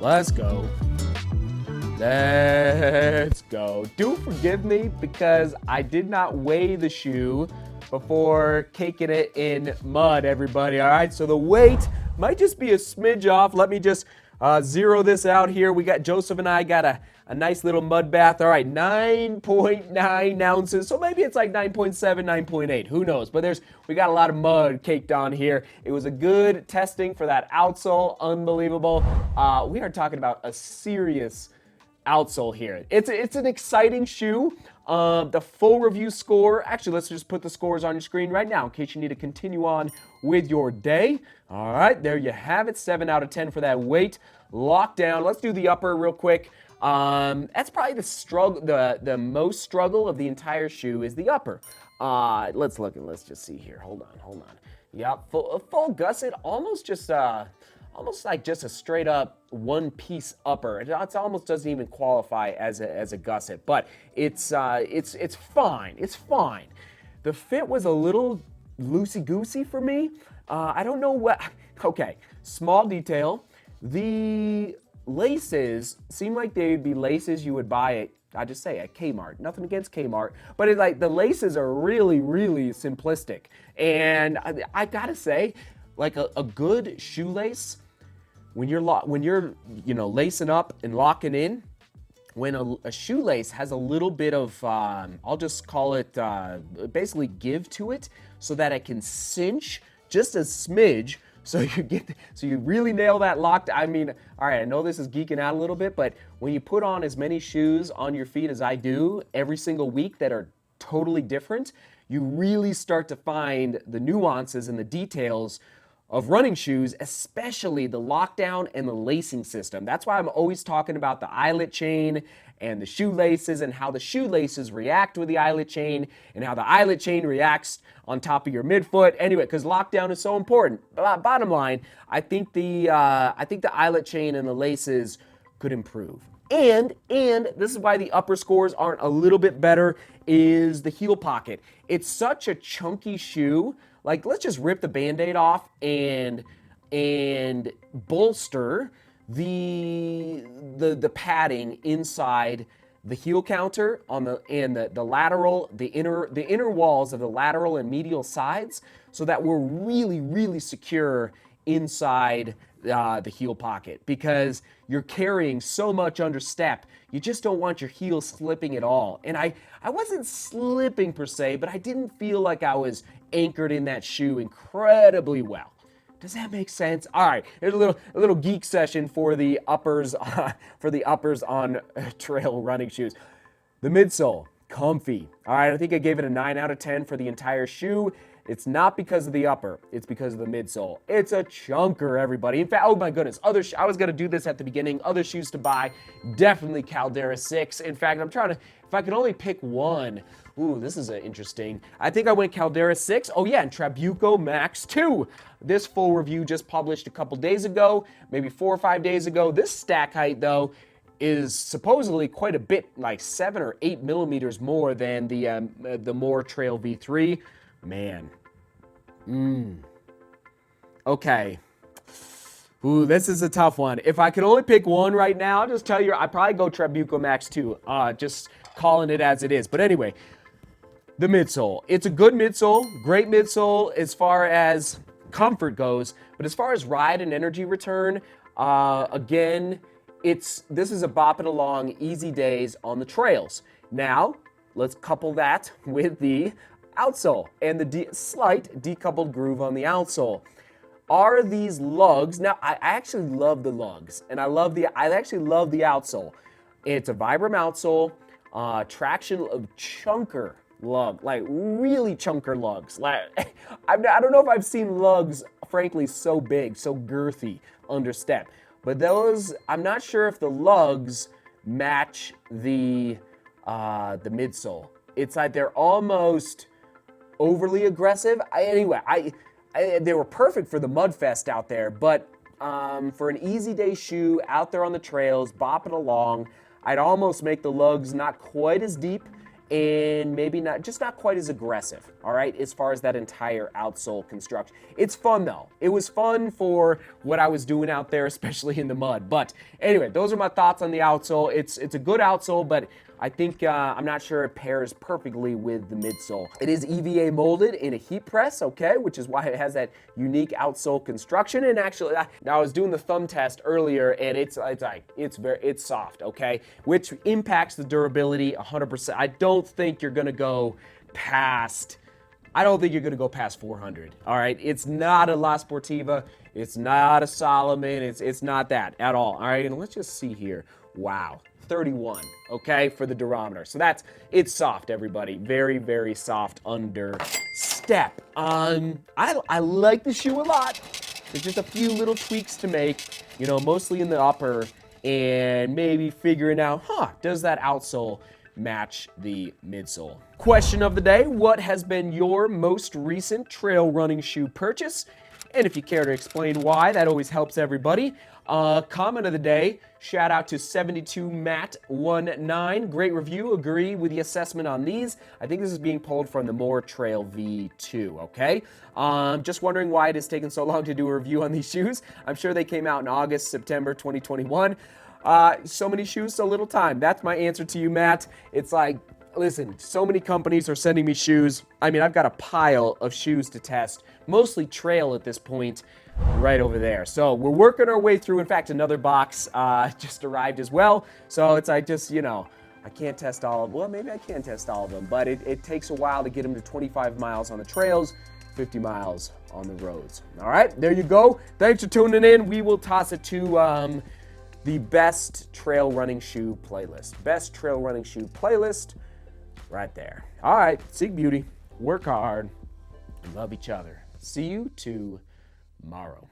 Let's go. Let's go. Do forgive me because I did not weigh the shoe before caking it in mud, everybody. All right, so the weight might just be a smidge off. Let me just zero this out here. We got Joseph and I got a nice little mud bath. All right, 9.9 ounces. So maybe it's like 9.7, 9.8. Who knows? But we got a lot of mud caked on here. It was a good testing for that outsole. Unbelievable. We are talking about a serious outsole here. It's an exciting shoe. The full review score, actually, let's just put the scores on your screen right now in case you need to continue on with your day. All right, there you have it. 7 out of 10 for that weight. Lockdown. Let's do the upper real quick. That's probably the struggle, the most struggle of the entire shoe is the upper. Let's look and let's just see here. Hold on. Yep, full gusset, almost like just a straight up one piece upper. It almost doesn't even qualify as a gusset, but it's fine. It's fine. The fit was a little loosey-goosey for me. I don't know what. Okay, small detail. The laces seem like they'd be laces you would buy at Kmart. Nothing against Kmart, but the laces are really, really simplistic. And I gotta say, like a good shoelace, when you're lacing up and locking in, when a shoelace has a little bit of, I'll just call it basically give to it, so that it can cinch just a smidge. So you really nail that locked. I mean, all right, I know this is geeking out a little bit, but when you put on as many shoes on your feet as I do every single week that are totally different, you really start to find the nuances and the details of running shoes, especially the lockdown and the lacing system. That's why I'm always talking about the eyelet chain and the shoelaces and how the shoelaces react with the eyelet chain and how the eyelet chain reacts on top of your midfoot. Anyway, because lockdown is so important. Bottom line, I think the eyelet chain and the laces could improve. And this is why the upper scores aren't a little bit better, is the heel pocket. It's such a chunky shoe. Like, let's just rip the Band-Aid off and bolster the padding inside the heel counter the lateral, the inner walls of the lateral and medial sides, so that we're really, really secure inside the heel pocket, because you're carrying so much under step. You just don't want your heel slipping at all. And I wasn't slipping per se, but I didn't feel like I was anchored in that shoe incredibly well. Does that make sense? All right, here's a little geek session for the uppers on trail running shoes. The midsole, comfy. All right, I think I gave it a 9 out of 10 for the entire shoe. It's not because of the upper, it's because of the midsole. It's a chunker, everybody. In fact, oh my goodness, I was gonna do this at the beginning. Other shoes to buy, definitely Caldera 6. In fact, if I could only pick one. Ooh, this is interesting. I think I went Caldera 6. Oh yeah, and Trabuco Max 2. This full review just published a couple days ago, maybe 4 or 5 days ago. This stack height, though, is supposedly quite a bit, like 7 or 8 millimeters more than the DeMoor Trail V3. Man. Okay. Ooh, this is a tough one. If I could only pick one right now, I'll just tell you, I'd probably go Trabuco Max 2. Just calling it as it is. But anyway, the midsole. It's a good midsole, great midsole as far as comfort goes. But as far as ride and energy return, again, this is a bop it along, easy days on the trails. Now, let's couple that with the outsole and the slight decoupled groove on the outsole. Are these lugs? Now, I actually love the lugs, and I actually love the outsole. It's a Vibram outsole, traction of chunker lug, like really chunker lugs. Like, I don't know if I've seen lugs, frankly, so big, so girthy under step. But those, I'm not sure if the lugs match the midsole. It's like they're almost overly aggressive. They were perfect for the Mudfest out there, but for an easy day shoe out there on the trails, bopping along, I'd almost make the lugs not quite as deep and maybe not quite as aggressive, all right, as far as that entire outsole construction. It's fun though. It was fun for what I was doing out there, especially in the mud. But anyway, those are my thoughts on the outsole. It's a good outsole, but I think, I'm not sure it pairs perfectly with the midsole. It is EVA molded in a heat press, okay, which is why it has that unique outsole construction. And actually, now I was doing the thumb test earlier, and it's soft, okay, which impacts the durability 100%. I don't think you're gonna go past 400, all right? It's not a La Sportiva, it's not a Solomon, it's not that at all, all right? And let's just see here, wow. 31, okay, for the durometer. So it's soft, everybody. Very, very soft under step. I like the shoe a lot. There's just a few little tweaks to make, mostly in the upper, and maybe figuring out, does that outsole match the midsole? Question of the day, what has been your most recent trail running shoe purchase? And if you care to explain why, that always helps everybody. Comment of the day, shout out to 72Matt19. Great review, agree with the assessment on these. I think this is being pulled from the DeMoor Trail V2, okay? Just wondering why it has taken so long to do a review on these shoes. I'm sure they came out in August, September 2021. So many shoes, so little time. That's my answer to you, Matt. It's like, listen, so many companies are sending me shoes. I mean, I've got a pile of shoes to test, mostly trail at this point, right over there. So we're working our way through. In fact, another box just arrived as well. So it's like just, I can't test all of them. Well, maybe I can test all of them, but it takes a while to get them to 25 miles on the trails, 50 miles on the roads. All right, there you go. Thanks for tuning in. We will toss it to the best trail running shoe playlist. Best trail running shoe playlist. Right there. All right, seek beauty, work hard, and love each other. See you tomorrow.